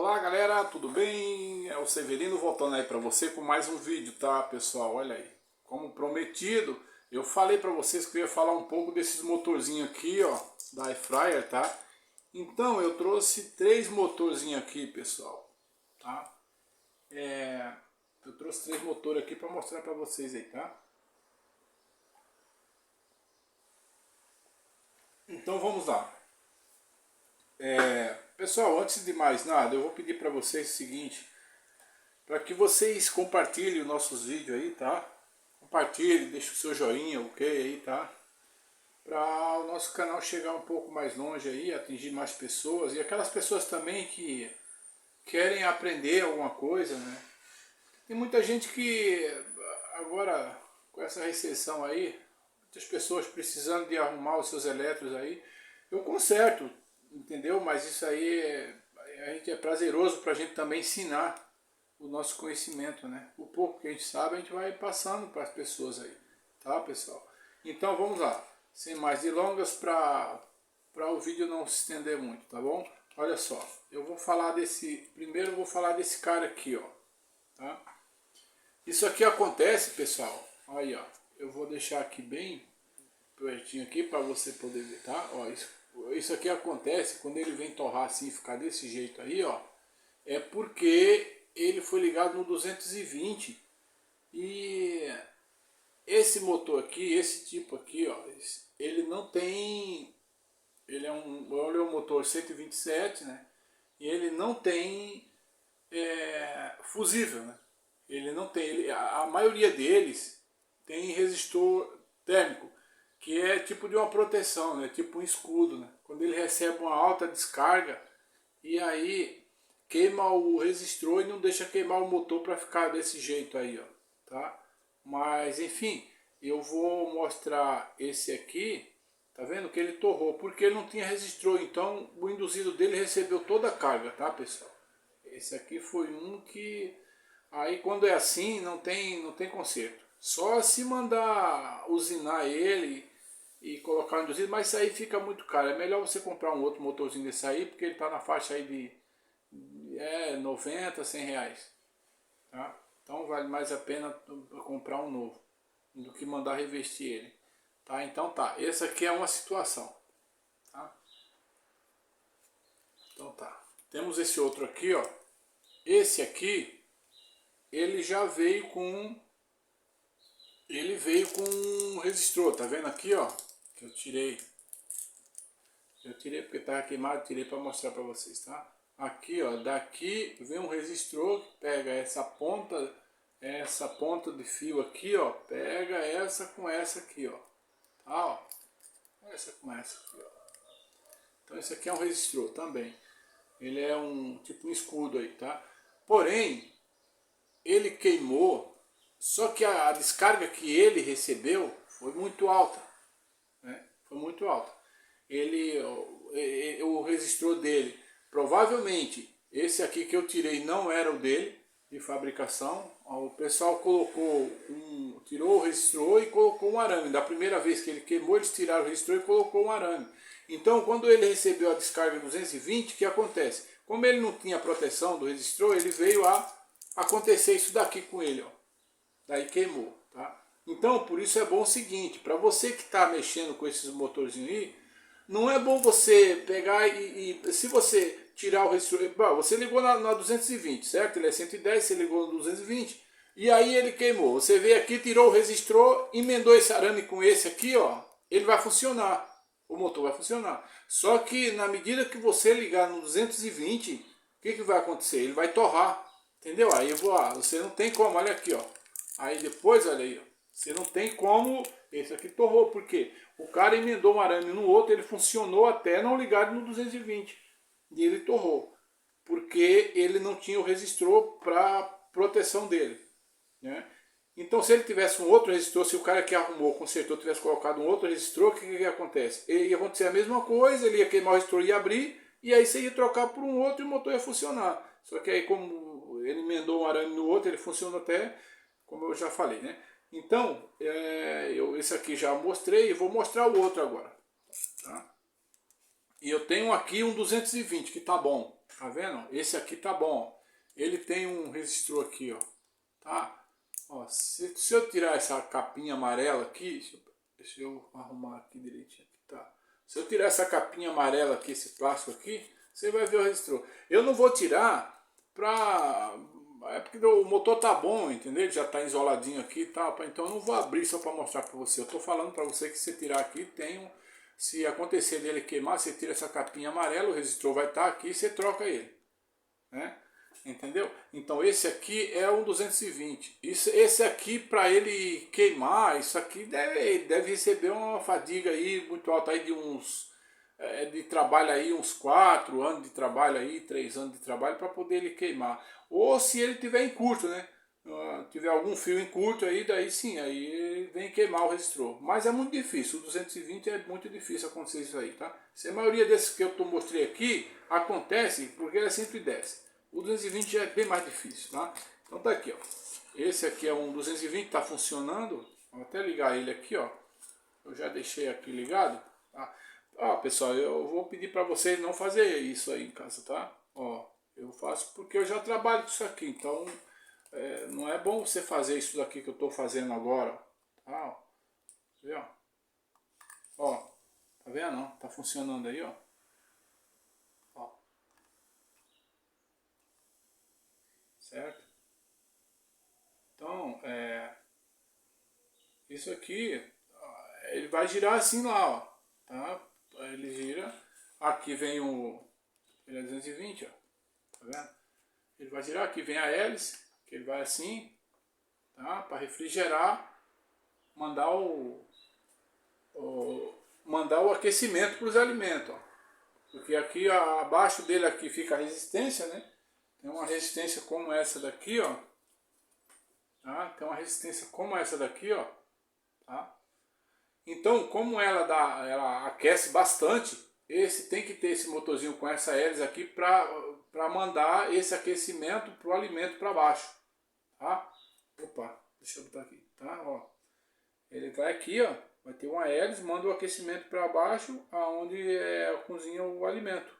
Olá galera, tudo bem? É o Severino voltando aí para você com mais um vídeo, tá pessoal? Olha aí, como prometido, eu falei para vocês que eu ia falar um pouco desses motorzinhos aqui, ó, da Air Fryer, tá? Então eu trouxe três motorzinhos aqui, pessoal, tá? Eu trouxe três motores aqui para mostrar para vocês aí, tá? Então vamos lá. Pessoal, antes de mais nada, eu vou pedir para vocês o seguinte, para que vocês compartilhem os nossos vídeos aí, tá? Compartilhe, deixe o seu joinha, ok aí, tá? Para o nosso canal chegar um pouco mais longe aí, atingir mais pessoas. E aquelas pessoas também que querem aprender alguma coisa, né? Tem muita gente que agora, com essa recessão aí, muitas pessoas precisando de arrumar os seus elétricos aí. Eu conserto, entendeu? Mas isso aí a gente é prazeroso para a gente também ensinar o nosso conhecimento, né? O pouco que a gente sabe, a gente vai passando para as pessoas aí, tá, pessoal? Então vamos lá, sem mais delongas, para o vídeo não se estender muito, tá bom? Olha só, eu vou falar primeiro eu vou falar desse cara aqui, ó, tá? Isso aqui acontece, pessoal, aí ó, eu vou deixar aqui bem pertinho aqui para você poder ver, tá? Ó, isso aqui acontece quando ele vem torrar assim, ficar desse jeito aí, ó, é porque ele foi ligado no 220 e esse motor aqui, esse tipo aqui, ó, ele não tem, ele é um motor 127, né? E ele não tem fusível, né? Ele não tem, a maioria deles tem resistor térmico, que é tipo de uma proteção, né? Tipo um escudo, né? Quando ele recebe uma alta descarga e aí queima o resistor e não deixa queimar o motor para ficar desse jeito aí, ó, tá? Mas enfim, eu vou mostrar esse aqui, tá vendo que ele torrou, porque ele não tinha resistor, então o induzido dele recebeu toda a carga, tá, pessoal? Esse aqui foi um que, aí quando é assim, não tem conserto. Só se mandar usinar ele e colocar o induzido, mas isso aí fica muito caro. É melhor você comprar um outro motorzinho desse aí, porque ele tá na faixa aí de 90, 100 reais, tá? Então vale mais a pena comprar um novo do que mandar revestir ele, tá? Então tá, essa aqui é uma situação, tá? Então tá, temos esse outro aqui, ó. Esse aqui, ele já veio com, um resistor, tá vendo aqui, ó, que eu tirei porque estava queimado, tirei para mostrar para vocês, tá? Aqui, ó, daqui vem um resistor que pega essa ponta de fio aqui, ó, pega essa com essa aqui, ó, tá, ó, essa com essa aqui, ó. Então esse aqui é um resistor também, ele é um tipo um escudo aí, tá? Porém, ele queimou, só que a descarga que ele recebeu foi muito alta, né? Foi muito alta. O resistor dele, provavelmente esse aqui que eu tirei não era o dele de fabricação. O pessoal tirou o resistor e colocou um arame. Da primeira vez que ele queimou, eles tiraram o resistor e colocou um arame. Então quando ele recebeu a descarga 220, o que acontece? Como ele não tinha proteção do resistor, ele veio a acontecer isso daqui com ele, ó. Daí queimou, tá? Então por isso é bom o seguinte, para você que está mexendo com esses motorzinhos aí, não é bom você pegar se você tirar o resistor, você ligou na 220, certo? Ele é 110, você ligou no 220 e aí ele queimou. Você veio aqui, tirou o resistor, emendou esse arame com esse aqui, ó, ele vai funcionar. O motor vai funcionar. Só que na medida que você ligar no 220, o que vai acontecer? Ele vai torrar, entendeu? Aí você não tem como, olha aqui, ó. Aí depois, olha aí, ó, você não tem como, esse aqui torrou, por quê? O cara emendou um arame no outro, ele funcionou até não ligado no 220. E ele torrou. Porque ele não tinha o resistor para proteção dele, né? Então se ele tivesse um outro resistor, se o cara que arrumou, consertou, tivesse colocado um outro resistor, o que acontece? Ele ia acontecer a mesma coisa, ele ia queimar o resistor e ia abrir, e aí você ia trocar por um outro e o motor ia funcionar. Só que aí como ele emendou um arame no outro, ele funciona até, como eu já falei, né? Então, esse aqui já mostrei e vou mostrar o outro agora, tá? E eu tenho aqui um 220 que tá bom. Tá vendo? Esse aqui tá bom. Ele tem um resistor aqui, ó. Tá? Ó, se eu tirar essa capinha amarela aqui, deixa eu arrumar aqui direitinho. Aqui, tá? Se eu tirar essa capinha amarela aqui, esse plástico aqui, você vai ver o resistor. Eu não vou tirar pra... É porque o motor tá bom, entendeu? Ele já tá isoladinho aqui e tal. Então eu não vou abrir só para mostrar para você. Eu tô falando para você que se tirar aqui, tem um... Se acontecer dele queimar, você tira essa capinha amarela, o resistor vai estar aqui e você troca ele. Né? Entendeu? Então esse aqui é um 220. Esse aqui, para ele queimar, isso aqui deve receber uma fadiga aí muito alta aí de uns... de trabalho aí, uns 4 anos de trabalho aí, 3 anos de trabalho para poder ele queimar. Ou se ele tiver em curto, né? Tiver algum fio em curto aí, daí sim, aí vem queimar o resistor. Mas é muito difícil, o 220 é muito difícil acontecer isso aí, tá? Se a maioria desses que eu mostrei aqui, acontece porque ele é 110. O 220 já é bem mais difícil, tá? Então tá aqui, ó. Esse aqui é um 220, tá funcionando. Vou até ligar ele aqui, ó. Eu já deixei aqui ligado, tá? Ó, pessoal, eu vou pedir para vocês não fazer isso aí em casa, tá? Ó, eu faço porque eu já trabalho com isso aqui, então não é bom você fazer isso daqui que eu estou fazendo agora, tá? Ó, vê, ó. Ó, tá vendo? Não? Tá funcionando aí, ó. Ó. Certo? Então, isso aqui, ele vai girar assim lá, ó, tá? Ele gira, aqui vem o, ele é 220, ó, tá vendo? Ele vai girar, aqui vem a hélice, que ele vai assim, tá? Para refrigerar, mandar mandar o aquecimento para os alimentos, ó. Porque aqui abaixo dele aqui fica a resistência, né? Tem uma resistência como essa daqui, ó. Tá? Tem uma resistência como essa daqui, ó. Tá? Então, como ela aquece bastante, esse tem que ter esse motorzinho com essa hélice aqui para mandar esse aquecimento para o alimento para baixo. Tá? Opa, deixa eu botar aqui. Tá? Ó. Ele vai aqui, ó. Vai ter uma hélice, manda o aquecimento para baixo, aonde cozinha o alimento.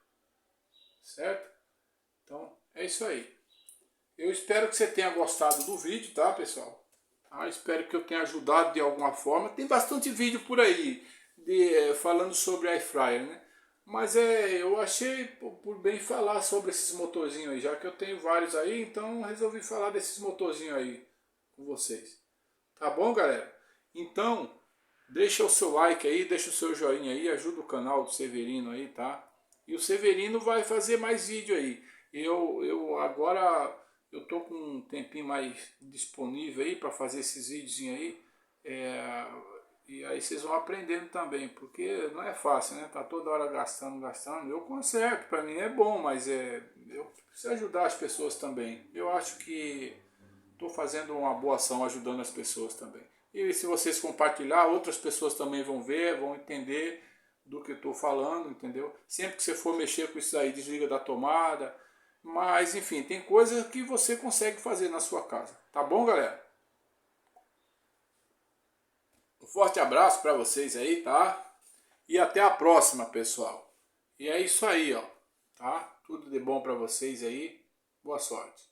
Certo? Então, é isso aí. Eu espero que você tenha gostado do vídeo, tá, pessoal? Espero que eu tenha ajudado de alguma forma. Tem bastante vídeo por aí falando sobre air fryer, né? Mas eu achei por bem falar sobre esses motorzinhos aí, já que eu tenho vários aí, então resolvi falar desses motorzinhos aí com vocês. Tá bom, galera? Então, deixa o seu like aí, deixa o seu joinha aí, ajuda o canal do Severino aí, tá? E o Severino vai fazer mais vídeo aí. Eu agora eu tô com um tempinho mais disponível aí para fazer esses vídeos aí. E aí vocês vão aprendendo também, porque não é fácil, né? Tá toda hora gastando. Eu conserto, para mim é bom, mas eu preciso ajudar as pessoas também. Eu acho que estou fazendo uma boa ação ajudando as pessoas também. E se vocês compartilhar, outras pessoas também vão ver, vão entender do que eu estou falando, entendeu? Sempre que você for mexer com isso aí, desliga da tomada. Mas, enfim, tem coisas que você consegue fazer na sua casa. Tá bom, galera? Um forte abraço para vocês aí, tá? E até a próxima, pessoal. E é isso aí, ó. Tá? Tudo de bom para vocês aí. Boa sorte.